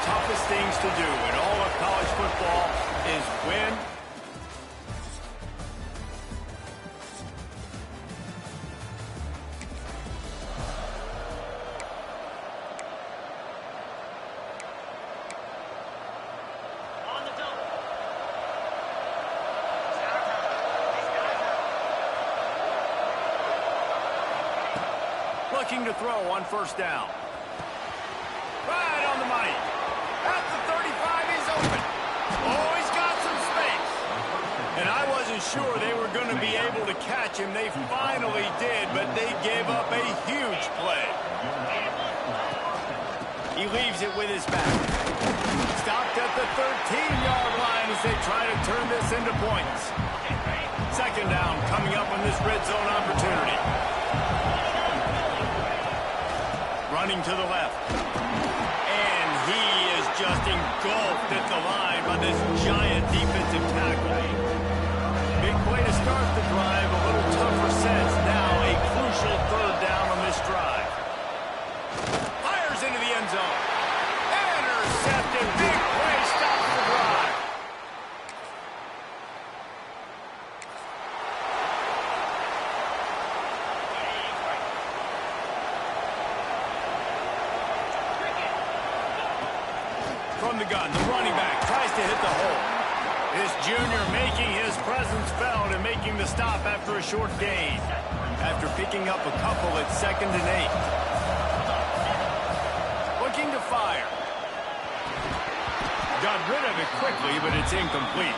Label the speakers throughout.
Speaker 1: toughest things to do in all of college football is win. Looking to throw on first down. Right on the money. At the 35, he's open. Oh, he's got some space. And I wasn't sure they were going to be able to catch him. They finally did, but they gave up a huge play. He leaves it with his back. Stopped at the 13-yard line as they try to turn this into points. Second down coming up on this red zone opportunity. Running to the left. And he is just engulfed at the line by this giant defensive tackle. Big play to start the drive. A little tougher sense. Now a crucial third down on this drive. Fires into the end zone. Intercepted. Big play stops the drive. From the gun, the running back tries to hit the hole. This junior making his presence felt and making the stop after a short gain. After picking up a couple at 2nd and 8. Looking to fire. Got rid of it quickly, but it's incomplete.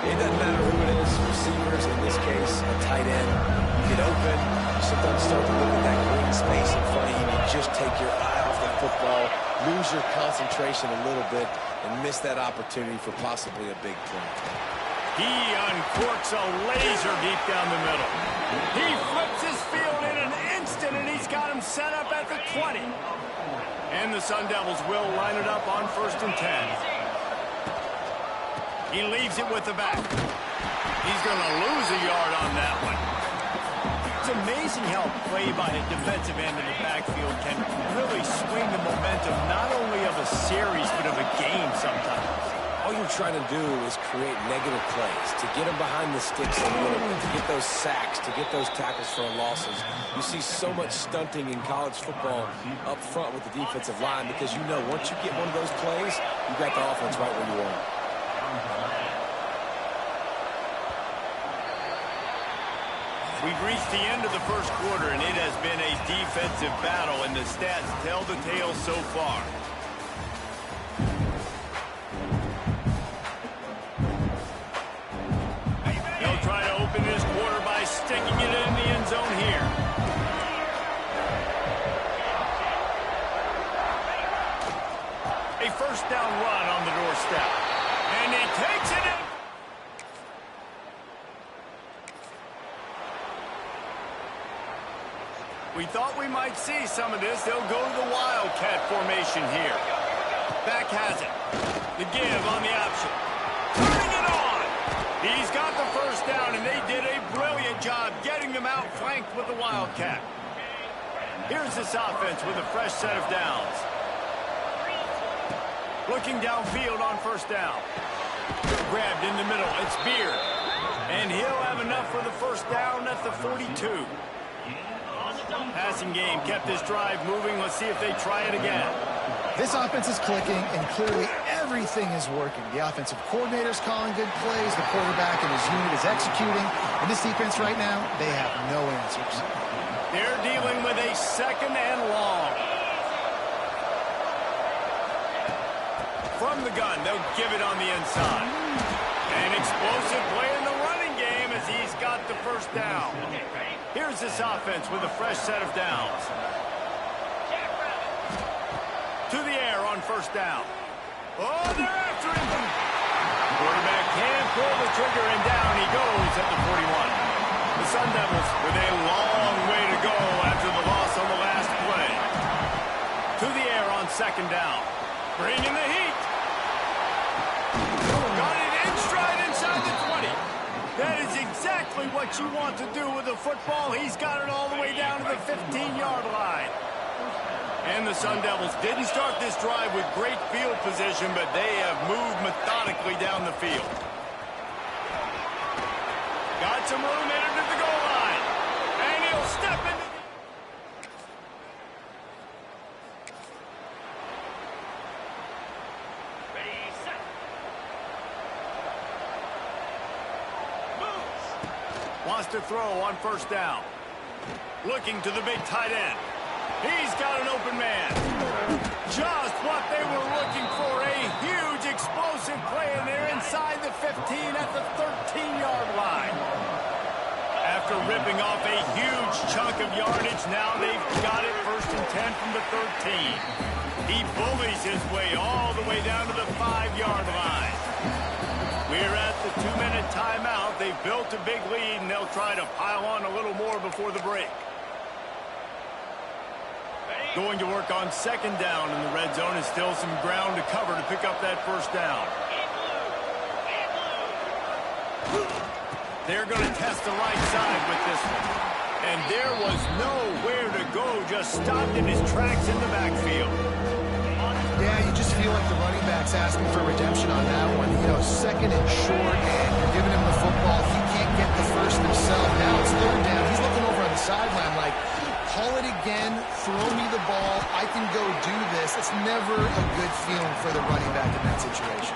Speaker 2: It doesn't matter who it is. Receivers, in this case, a tight end. You get open. You sometimes start to look at that green space in front of you. You just take your eye off the football, lose your concentration a little bit, and miss that opportunity for possibly a big play.
Speaker 1: He uncorks a laser deep down the middle. He flips his field in an instant, and he's got him set up at the 20. And the Sun Devils will line it up on 1st and 10. He leaves it with the back. He's going to lose a yard on that one. It's amazing how play by a defensive end in the backfield can really swing the momentum not only of a series but of a game sometimes.
Speaker 2: All you're trying to do is create negative plays, to get them behind the sticks a little bit, to get those sacks, to get those tackles for losses. You see so much stunting in college football up front with the defensive line because you know once you get one of those plays, you got the offense right where you want it.
Speaker 1: We've reached the end of the first quarter, and it has been a defensive battle, and the stats tell the tale so far. They'll try to open this quarter by sticking it in the end zone here. A first down run on the doorstep. And he takes it in. We thought we might see some of this. They'll go to the Wildcat formation here. Back has it. The give on the option. Turning it on. He's got the first down, and they did a brilliant job getting them outflanked with the Wildcat. Here's this offense with a fresh set of downs. Looking downfield on first down. Grabbed in the middle. It's Beard. And he'll have enough for the first down at the 42. Passing game kept this drive moving. Let's see if they try it again.
Speaker 3: This offense is clicking, and clearly everything is working. The offensive coordinator's calling good plays. The quarterback and his unit is executing. And this defense right now, they have no answers.
Speaker 1: They're dealing with a 2nd and long. From the gun, they'll give it on the inside. An explosive play in the running game as he's got the first down. Here's this offense with a fresh set of downs. To the air on first down. Oh, they're after him. Quarterback can't pull the trigger, and down he goes at the 41. The Sun Devils with a long way to go after the loss on the last play. To the air on 2nd down. Bringing the heat. Got it in stride inside the 20. That is exactly what you want to do with the football. He's got it all the way down to the 15-yard line. And the Sun Devils didn't start this drive with great field position, but they have moved methodically down the field. Got some room entered to the goal line. And he'll step into the... Ready, set. Moves. Wants to throw on first down. Looking to the big tight end. He's got an open man. Just what they were looking for. A huge explosive play, and they're inside the 15 at the 13-yard line. After ripping off a huge chunk of yardage, now they've got it 1st and 10 from the 13. He bullies his way all the way down to the 5-yard line. We're at the 2-minute timeout. They've built a big lead, and they'll try to pile on a little more before the break. Going to work on 2nd down in the red zone, is still some ground to cover to pick up that 1st down. They're going to test the right side with this one. And there was nowhere to go, just stopped in his tracks in the backfield.
Speaker 3: Yeah, you just feel like the running back's asking for redemption on that one. You know, 2nd and short, and you're giving him the football. He can't get the first himself. Now it's 3rd down. He's looking over on the sideline like, call it again, throw me the ball, I can go do this. It's never a good feeling for the running back in that situation.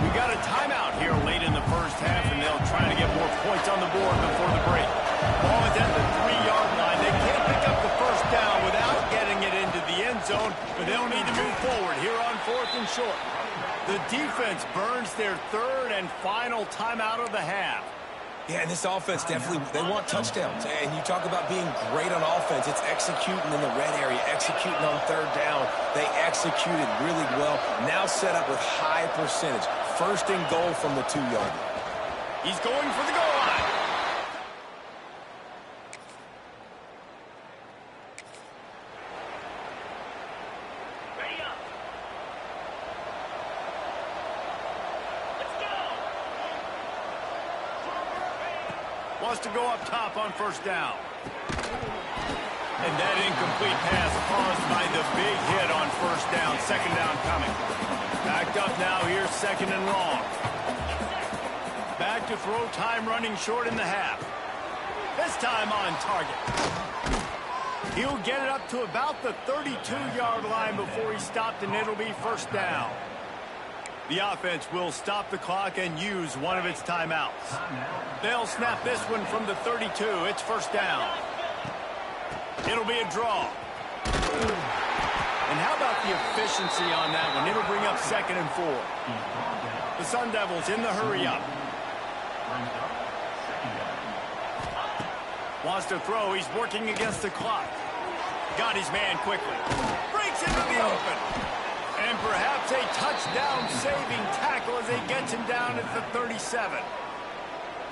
Speaker 1: We got a timeout here late in the 1st half, and they'll try to get more points on the board before the break. Ball is at the 3-yard line. They can't pick up the 1st down without getting it into the end zone, but they'll need to move forward here on 4th and short. The defense burns their 3rd and final timeout of the half.
Speaker 2: Yeah, and this offense definitely, they want touchdowns. And you talk about being great on offense. It's executing in the red area, executing on 3rd down. They executed really well. Now set up with high percentage. 1st and goal from the 2-yard line.
Speaker 1: He's going for the goal line. Ready up. Let's go. Wants to go up top on 1st down. And that incomplete pass caused by the big hit on 1st down. 2nd down coming. Backed up now here, 2nd and long. Back to throw, time running short in the half. This time on target. He'll get it up to about the 32-yard line before he's stopped, and it'll be 1st down. The offense will stop the clock and use one of its timeouts. They'll snap this one from the 32. It's 1st down. It'll be a draw. And how about the efficiency on that one? It'll bring up 2nd and 4. The Sun Devils in the hurry up. Wants to throw. He's working against the clock. Got his man quickly. Breaks into the open. And perhaps a touchdown-saving tackle as he gets him down at the 37.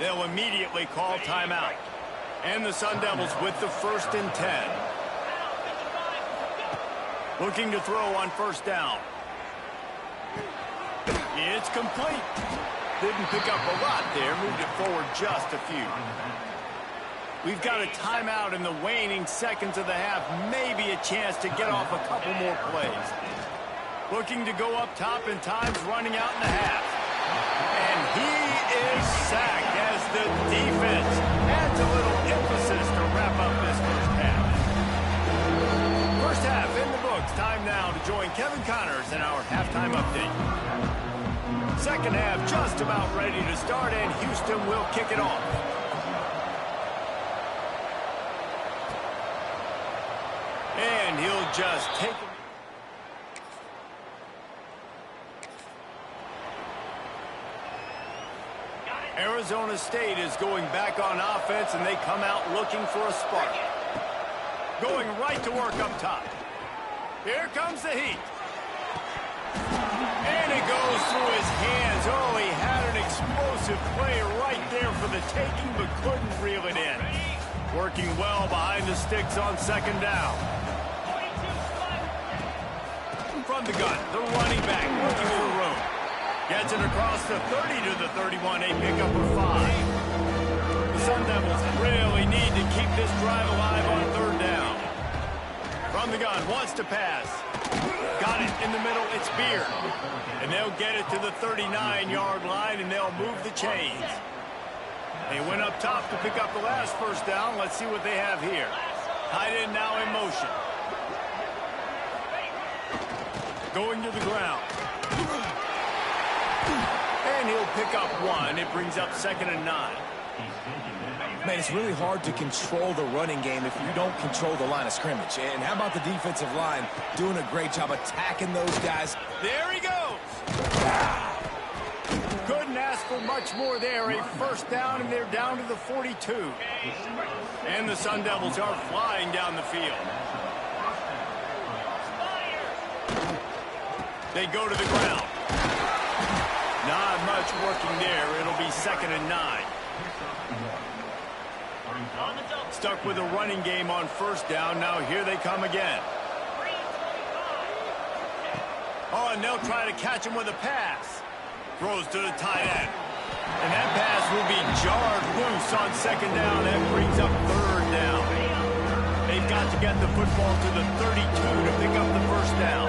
Speaker 1: They'll immediately call timeout. And the Sun Devils with the 1st and 10. Looking to throw on 1st down. It's complete. Didn't pick up a lot there. Moved it forward just a few. We've got a timeout in the waning seconds of the half. Maybe a chance to get off a couple more plays. Looking to go up top, and time's running out in the half. And he is sacked as the defense adds a little emphasis to wrap up this 1st half. 1st half in the books. Time now to join Kevin Connors in our halftime update. 2nd half just about ready to start, and Houston will kick it off. And he'll just take it. Arizona State is going back on offense, and they come out looking for a spark. Going right to work up top. Here comes the heat. And it goes through his hands. Oh, he had an explosive play right there for the taking, but couldn't reel it in. Working well behind the sticks on 2nd down. From the gun, the running back looking for room. Gets it across the 30 to the 31, a pickup of 5. The Sun Devils really need to keep this drive alive on 3rd down. From from the gun, wants to pass. Got it in the middle, it's Beard. And they'll get it to the 39-yard line, and they'll move the chains. They went up top to pick up the last first down. Let's see what they have here. Tight end now in motion. Going to the ground. And he'll pick up one. It brings up 2nd and 9.
Speaker 2: Man, it's really hard to control the running game if you don't control the line of scrimmage. And how about the defensive line doing a great job attacking those guys?
Speaker 1: There he goes. Couldn't ask for much more there. A first down, and they're down to the 42. And the Sun Devils are flying down the field. They go to the ground. Not much working there. It'll be 2nd and 9. Stuck with a running game on first down. Now here they come again. Oh, and they'll try to catch him with a pass. Throws to the tight end. And that pass will be jarred loose on 2nd down. That brings up 3rd down. They've got to get the football to the 32 to pick up the first down.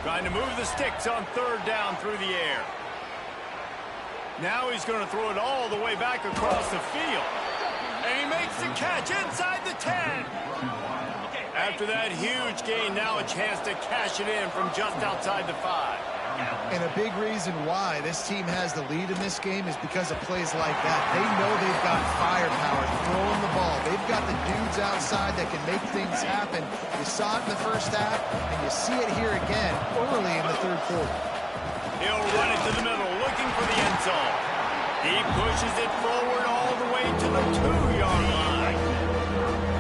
Speaker 1: Trying to move the sticks on 3rd down through the air. Now he's going to throw it all the way back across the field. And he makes the catch inside the 10. After that huge gain, now a chance to cash it in from just outside the 5.
Speaker 3: And a big reason why this team has the lead in this game is because of plays like that. They know they've got firepower throwing the ball. They've got the dudes outside that can make things happen. You saw it in the first half, and you see it here again early in the 3rd quarter.
Speaker 1: He'll run it to the middle, looking for the end zone. He pushes it forward all the way to the 2-yard line.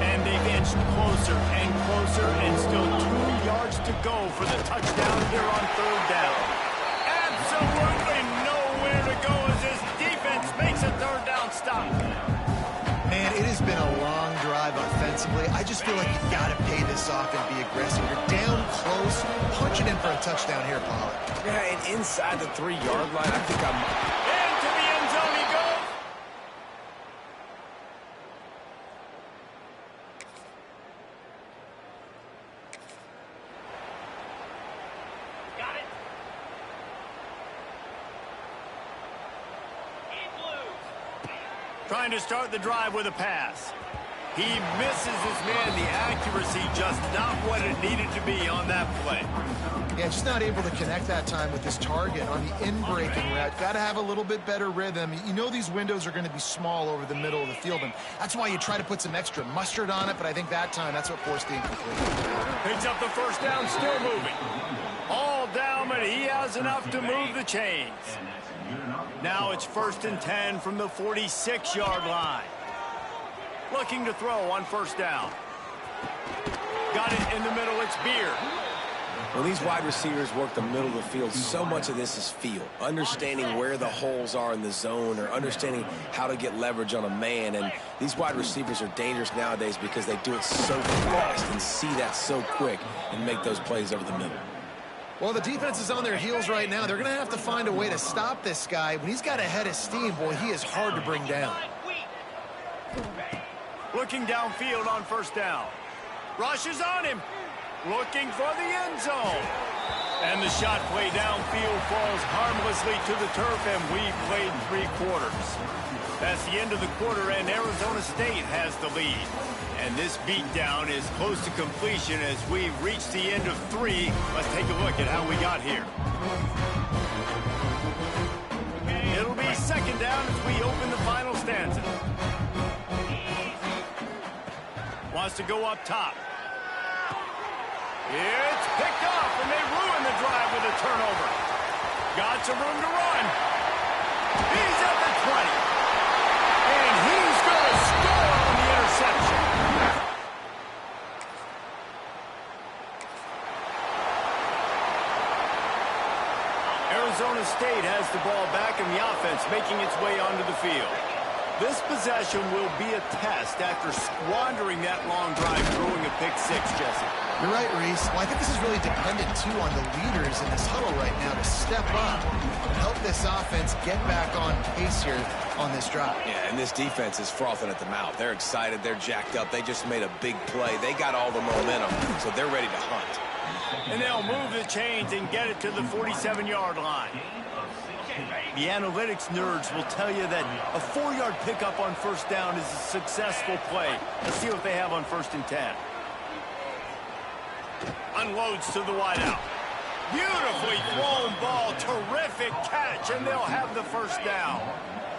Speaker 1: And they've inched closer and closer, and still 2 yards to go for the touchdown here on 3rd down. Absolutely nowhere to go as this defense makes a 3rd down stop.
Speaker 3: Man, it has been a long drive offensively. I just feel like you've got to pay this off and be aggressive. You're down close. Punch it in for a touchdown here, Pollard.
Speaker 2: Yeah, and inside the 3-yard line, I think I'm...
Speaker 1: Into the end zone he goes. Trying to start the drive with a pass. He misses his man. The accuracy just not what it needed to be on that play.
Speaker 3: Yeah, just not able to connect that time with his target on the in-breaking route. Got to have a little bit better rhythm. You know these windows are going to be small over the middle of the field, and that's why you try to put some extra mustard on it, but I think that time that's what forced the incomplete.
Speaker 1: Picks up the first down, still moving. All down, but he has enough to move the chains. Now it's 1st and 10 from the 46-yard line. Looking to throw on first down. Got it in the middle, it's Beard.
Speaker 2: When these wide receivers work the middle of the field, so much of this is feel. Understanding where the holes are in the zone or understanding how to get leverage on a man. And these wide receivers are dangerous nowadays because they do it so fast and see that so quick and make those plays over the middle.
Speaker 3: Well, the defense is on their heels right now. They're going to have to find a way to stop this guy. When he's got a head of steam, boy, he is hard to bring down.
Speaker 1: Looking downfield on first down. Rush is on him. Looking for the end zone. And the shot play downfield falls harmlessly to the turf, and we played 3 quarters. That's the end of the quarter, and Arizona State has the lead. And this beatdown is close to completion as we reach the end of 3. Let's take a look at how we got here. It'll be 2nd down as we open the final stanza. Wants to go up top. It's picked off, and they ruin the drive with a turnover. Got some room to run. He's at the 20. And he's going to score on the interception. Arizona State has the ball back, and the offense making its way onto the field. This possession will be a test after squandering that long drive throwing a pick six, Jesse.
Speaker 3: You're right, Reese. Well, I think this is really dependent, too, on the leaders in this huddle right now to step up and help this offense get back on pace here on this drive.
Speaker 2: Yeah, and this defense is frothing at the mouth. They're excited. They're jacked up. They just made a big play. They got all the momentum, so they're ready to hunt.
Speaker 1: And they'll move the chains and get it to the 47-yard line. The analytics nerds will tell you that a 4-yard pickup on first down is a successful play. Let's see what they have on 1st and 10. Unloads to the wideout. Beautifully thrown ball. Terrific catch, and they'll have the first down.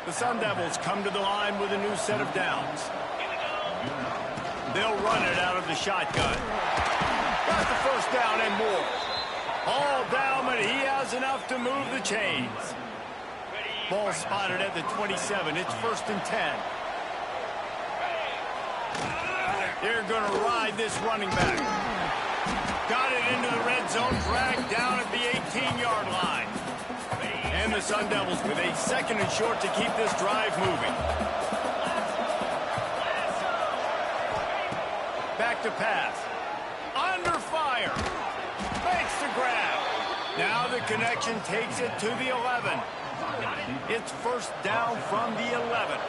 Speaker 1: The Sun Devils come to the line with a new set of downs. They'll run it out of the shotgun. Got the first down and more. All down, but he has enough to move the chains. Ball spotted at the 27. It's 1st and 10. They're going to ride this running back. Got it into the red zone, dragged down at the 18-yard line. And the Sun Devils with a 2nd and short to keep this drive moving. Back to pass. Under fire. Makes the grab. Now the connection takes it to the 11. It's 1st down from the 11.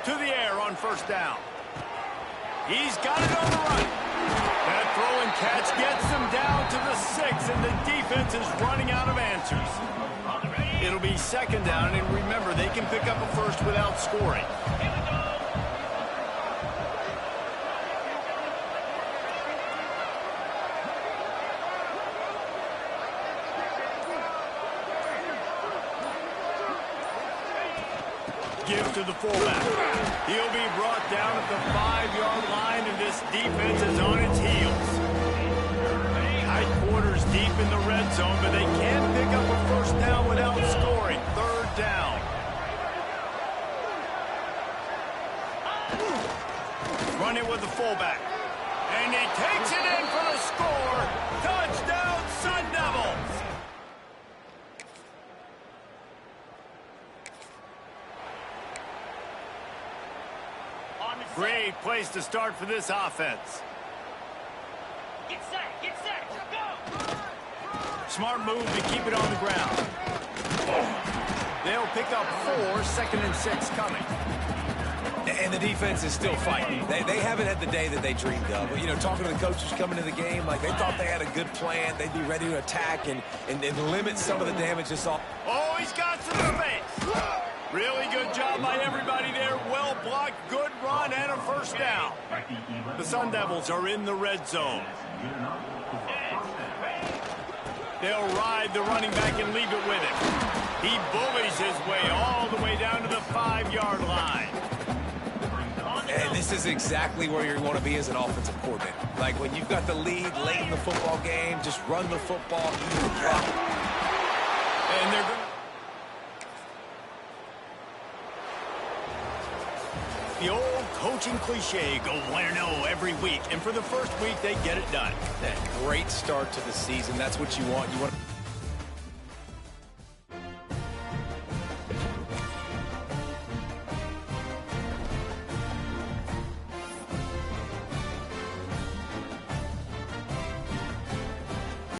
Speaker 1: To the air on 1st down. He's got it on the run. That throw and catch gets them down to the 6, and the defense is running out of answers. It'll be 2nd down, and remember, they can pick up a first without scoring. Give to the fullback. He'll be brought down at the 5-yard line, and this defense is on its heels. Tight quarters deep in the red zone, but they can't pick up a first down without scoring. 3rd down. Run it with the fullback. And he takes it in for the score. Touchdown, Sun Devils. Great place to start for this offense.
Speaker 4: Get set, go!
Speaker 1: Smart move to keep it on the ground. They'll pick up 4, 2nd and 6 coming.
Speaker 2: And the defense is still fighting. They haven't had the day that they dreamed of. You know, talking to the coaches coming to the game, like they thought they had a good plan. They'd be ready to attack and limit some of the damage this all.
Speaker 1: Oh, he's got some space. Really good job by everybody there. Well blocked, good run, and a first down. The Sun Devils are in the red zone. They'll ride the running back and leave it with him. He bullies his way all the way down to the 5-yard line.
Speaker 2: And this is exactly where you want to be as an offensive coordinator. Like when you've got the lead late in the football game, just run the football, eat the clock.
Speaker 1: And they're going to... The old coaching cliche, go 1-0 every week. And for the first week, they get it done.
Speaker 2: That great start to the season. That's what you want. You want